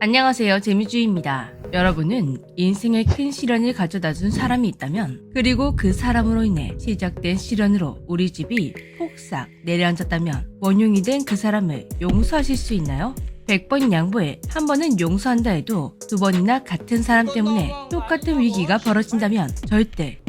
안녕하세요, 재미주의입니다. 여러분은 인생에 큰 시련을 가져다준 사람이 있다면, 그리고 그 사람으로 인해 시작된 시련으로 우리 집이 폭삭 내려앉았다면 원흉이 된 그 사람을 용서하실 수 있나요? 100번 양보해 한 번은 용서한다 해도 두 번이나 같은 사람 때문에 똑같은 위기가 벌어진다면 절대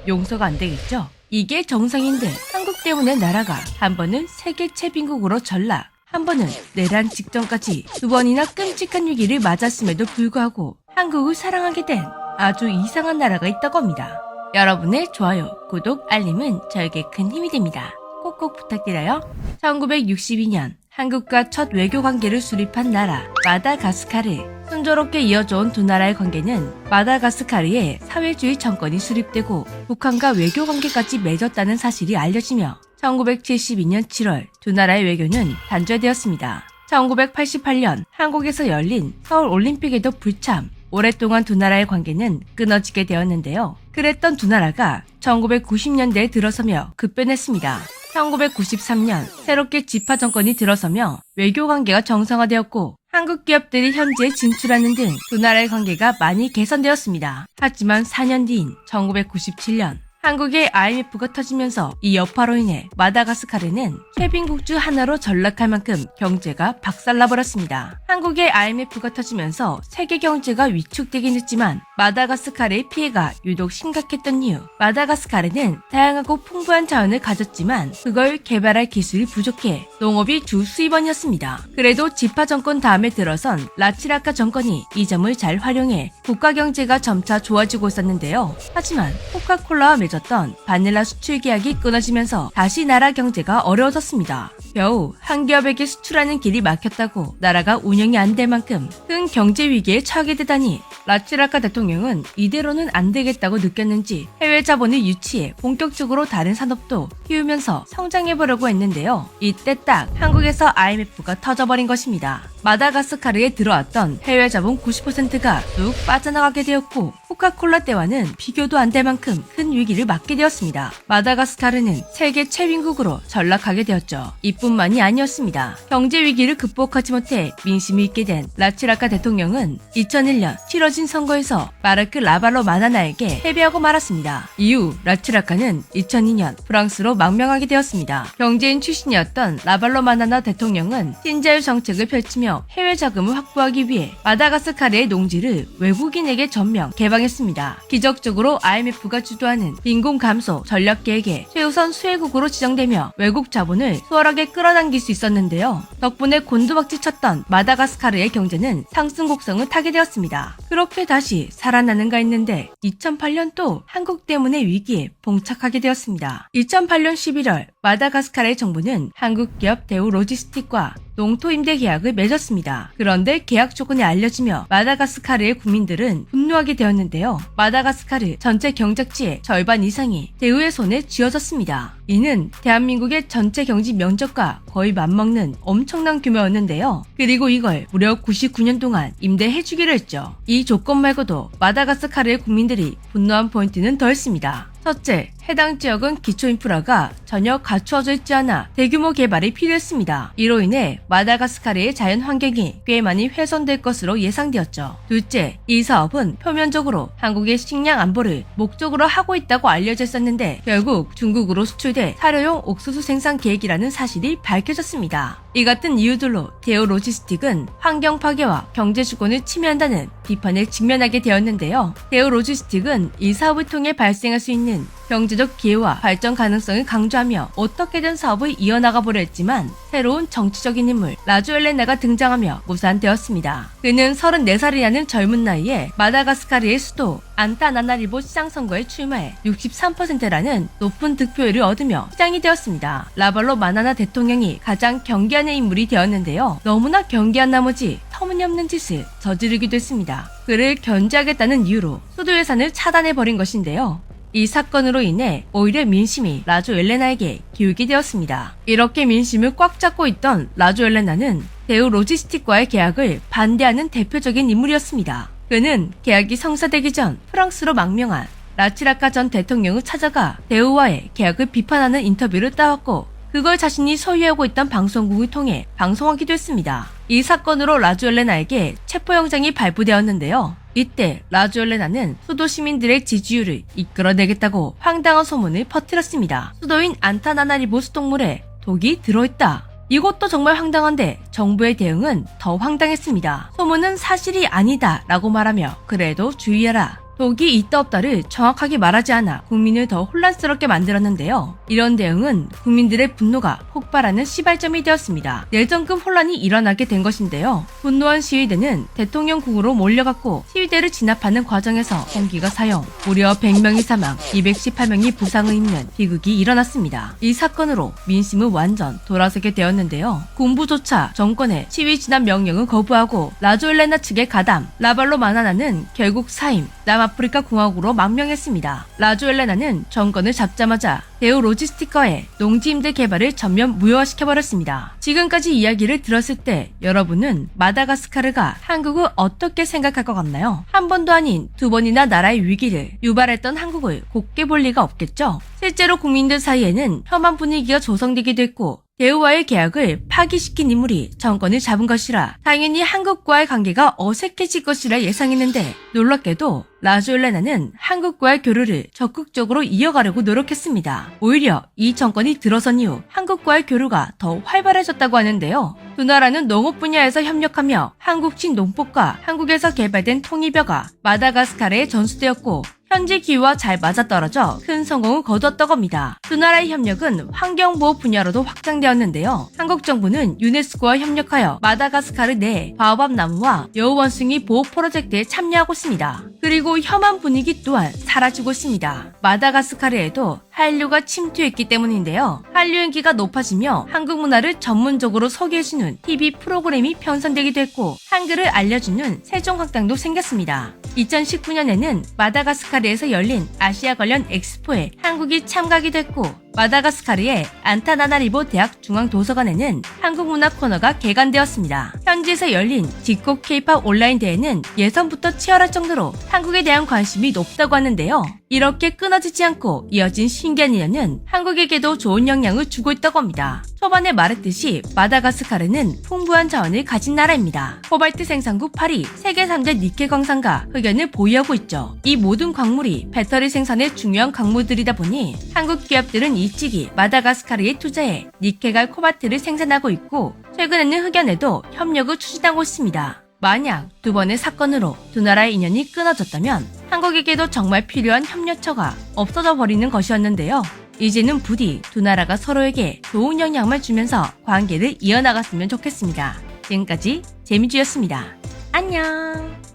용서가 안 되겠죠? 이게 정상인데 한국 때문에 나라가 한 번은 세계 최빈국으로 전락, 한 번은 내란 직전까지 두 번이나 끔찍한 위기를 맞았음에도 불구하고 한국을 사랑하게 된 아주 이상한 나라가 있다고 합니다. 여러분의 좋아요, 구독, 알림은 저에게 큰 힘이 됩니다. 꼭꼭 부탁드려요. 1962년 한국과 첫 외교 관계를 수립한 나라 마다가스카르. 순조롭게 이어져온 두 나라의 관계는 마다가스카르에 사회주의 정권이 수립되고 북한과 외교 관계까지 맺었다는 사실이 알려지며 1972년 7월 두 나라의 외교는 단절되었습니다. 1988년 한국에서 열린 서울 올림픽에도 불참 오랫동안 두 나라의 관계는 끊어지게 되었는데요. 그랬던 두 나라가 1990년대에 들어서며 급변했습니다. 1993년 새롭게 지파 정권이 들어서며 외교 관계가 정상화되었고 한국 기업들이 현지에 진출하는 등 두 나라의 관계가 많이 개선되었습니다. 하지만 4년 뒤인 1997년 한국의 IMF가 터지면서 이 여파로 인해 마다가스카르는 최빈국 중 하나로 전락할 만큼 경제가 박살나버렸습니다. 한국의 IMF가 터지면서 세계 경제가 위축되긴 했지만 마다가스카르의 피해가 유독 심각했던 이유, 마다가스카르는 다양하고 풍부한 자원을 가졌지만 그걸 개발할 기술이 부족해 농업이 주 수입원이었습니다. 그래도 지파 정권 다음에 들어선 라치라카 정권이 이 점을 잘 활용해 국가 경제가 점차 좋아지고 있었는데요. 하지만 코카콜라와 맺었던 바닐라 수출 계약이 끊어지면서 다시 나라 경제가 어려워졌습니다. 겨우 한 기업에게 수출하는 길이 막혔다고 나라가 운영이 안 될 만큼 큰 경제 위기에 처하게 되다니 라치라카 대통령은 이대로는 안 되겠다고 느꼈는지 해외 자본을 유치해 본격적으로 다른 산업도 키우면서 성장해보려고 했는데요. 이때 딱 한국에서 IMF가 터져버린 것입니다. 마다가스카르에 들어왔던 해외 자본 90%가 쑥 빠져나가게 되었고 코카콜라 때와는 비교도 안 될 만큼 큰 위기를 맞게 되었습니다. 마다가스카르는 세계 최빈국으로 전락하게 되었죠. 이뿐만이 아니었습니다. 경제 위기를 극복하지 못해 민심이 있게 된 라치라카 대통령은 2001년 치러진 선거에서 마르크 라발로 마나나에게 패배하고 말았습니다. 이후 라치라카는 2002년 프랑스로 망명하게 되었습니다. 경제인 출신이었던 라발로 마나나 대통령은 신자유 정책을 펼치며 해외 자금을 확보하기 위해 마다가스카르의 농지를 외국인에게 전면 개방했습니다. 기적적으로 IMF가 주도하는 빈곤 감소 전략 계획에 최우선 수혜국으로 지정되며 외국 자본을 수월하게 끌어당길 수 있었는데요. 덕분에 곤두박질 쳤던 마다가스카르의 경제는 상승 곡선을 타게 되었습니다. 그렇게 다시 살아나는가 했는데 2008년 또 한국 때문에 위기에 봉착하게 되었습니다. 2008년 11월 마다가스카르의 정부는 한국 기업 대우 로지스틱과 농토 임대 계약을 맺었습니다. 그런데 계약 조건이 알려지며 마다가스카르의 국민들은 분노하게 되었는데요. 마다가스카르 전체 경작지의 절반 이상이 대우의 손에 쥐어졌습니다. 이는 대한민국의 전체 경지 면적과 거의 맞먹는 엄청난 규모였는데요. 그리고 이걸 무려 99년 동안 임대해주기로 했죠. 이 조건 말고도 마다가스카르의 국민들이 분노한 포인트는 더 있습니다. 첫째, 해당 지역은 기초 인프라가 전혀 갖추어져 있지 않아 대규모 개발이 필요했습니다. 이로 인해 마다가스카르의 자연 환경이 꽤 많이 훼손될 것으로 예상되었죠. 둘째, 이 사업은 표면적으로 한국의 식량 안보를 목적으로 하고 있다고 알려져 있었는데 결국 중국으로 수출돼 사료용 옥수수 생산 계획이라는 사실이 밝혀졌습니다. 이 같은 이유들로 대우 로지스틱은 환경 파괴와 경제 주권을 침해한다는 비판에 직면하게 되었는데요. 대우 로지스틱은 이 사업을 통해 발생할 수 있는 경제적 기회와 발전 가능성을 강조하며 어떻게든 사업을 이어나가보려 했지만 새로운 정치적인 인물 라조엘레나가 등장하며 무산되었습니다. 그는 34살이라는 젊은 나이에 마다가스카르의 수도 안타나나리보 시장 선거에 출마해 63%라는 높은 득표율을 얻으며 시장이 되었습니다. 라발로 마나나 대통령이 가장 경계하는 인물이 되었는데요. 너무나 경계한 나머지 터무니없는 짓을 저지르기도 했습니다. 그를 견제하겠다는 이유로 수도 예산을 차단해버린 것인데요. 이 사건으로 인해 오히려 민심이 라조엘레나에게 기울게 되었습니다. 이렇게 민심을 꽉 잡고 있던 라조엘레나는 대우 로지스틱과의 계약을 반대하는 대표적인 인물이었습니다. 그는 계약이 성사되기 전 프랑스로 망명한 라치라카 전 대통령을 찾아가 대우와의 계약을 비판하는 인터뷰를 따왔고 그걸 자신이 소유하고 있던 방송국을 통해 방송하기도 했습니다. 이 사건으로 라주엘레나에게 체포영장이 발부되었는데요. 이때 라주엘레나는 수도 시민들의 지지율을 이끌어내겠다고 황당한 소문을 퍼뜨렸습니다. 수도인 안타나나리보 수돗물에 독이 들어있다. 이것도 정말 황당한데 정부의 대응은 더 황당했습니다. 소문은 사실이 아니다 라고 말하며 그래도 주의해라. 독이 있다 없다를 정확하게 말하지 않아 국민을 더 혼란스럽게 만들었는데요. 이런 대응은 국민들의 분노가 폭발하는 시발점이 되었습니다. 내정급 혼란이 일어나게 된 것인데요. 분노한 시위대는 대통령궁으로 몰려갔고 시위대를 진압하는 과정에서 공기가 사용, 무려 100명이 사망, 218명이 부상을 입는 비극이 일어났습니다. 이 사건으로 민심은 완전 돌아서게 되었는데요. 군부조차 정권의 시위 진압 명령을 거부하고 라주엘레나 측의 가담, 라발로 마나나는 결국 사임, 남아프리카 공화국으로 망명했습니다. 라주엘레나는 정권을 잡자마자 대우 로지스티커의 농지임대 개발을 전면 무효화시켜버렸습니다. 지금까지 이야기를 들었을 때 여러분은 마다가스카르가 한국을 어떻게 생각할 것 같나요? 한 번도 아닌 두 번이나 나라의 위기를 유발했던 한국을 곱게 볼 리가 없겠죠? 실제로 국민들 사이에는 혐한 분위기가 조성되기도 했고 대우와의 계약을 파기시킨 인물이 정권을 잡은 것이라 당연히 한국과의 관계가 어색해질 것이라 예상했는데 놀랍게도 라주엘레나는 한국과의 교류를 적극적으로 이어가려고 노력했습니다. 오히려 이 정권이 들어선 이후 한국과의 교류가 더 활발해졌다고 하는데요. 두 나라는 농업 분야에서 협력하며 한국식 농법과 한국에서 개발된 통일벼가 마다가스카르에 전수되었고 현지 기후와 잘 맞아떨어져 큰 성공을 거두었다고 합니다. 두 나라의 협력은 환경보호 분야로도 확장되었는데요. 한국 정부는 유네스코와 협력하여 마다가스카르 내 바오밥 나무와 여우원숭이 보호 프로젝트에 참여하고 있습니다. 그리고 혐한 분위기 또한 사라지고 있습니다. 마다가스카르에도 한류가 침투했기 때문인데요. 한류 인기가 높아지며 한국 문화를 전문적으로 소개해주는 TV 프로그램이 편성되기도 했고 한글을 알려주는 세종학당도 생겼습니다. 2019년에는 마다가스카르에서 열린 아시아 관련 엑스포에 한국이 참가하기도 했고 마다가스카르의 안타나나리보 대학 중앙도서관에는 한국 문화 코너가 개관되었습니다. 현지에서 열린 집콕 K-POP 온라인 대회는 예선부터 치열할 정도로 한국에 대한 관심이 높다고 하는데요. 이렇게 끊어지지 않고 이어진 신기한 인연은 한국에게도 좋은 영향을 주고 있다고 합니다. 초반에 말했듯이 마다가스카르는 풍부한 자원을 가진 나라입니다. 코발트 생산국 파리, 세계 3대 니켈 광산과 흑연을 보유하고 있죠. 이 모든 광물이 배터리 생산에 중요한 광물들이다 보니 한국 기업들은 일찍이 마다가스카르에 투자해 니켈과 코발트를 생산하고 있고 최근에는 흑연에도 협력을 추진하고 있습니다. 만약 두 번의 사건으로 두 나라의 인연이 끊어졌다면 한국에게도 정말 필요한 협력처가 없어져 버리는 것이었는데요. 이제는 부디 두 나라가 서로에게 좋은 영향을 주면서 관계를 이어나갔으면 좋겠습니다. 지금까지 재미주였습니다. 안녕!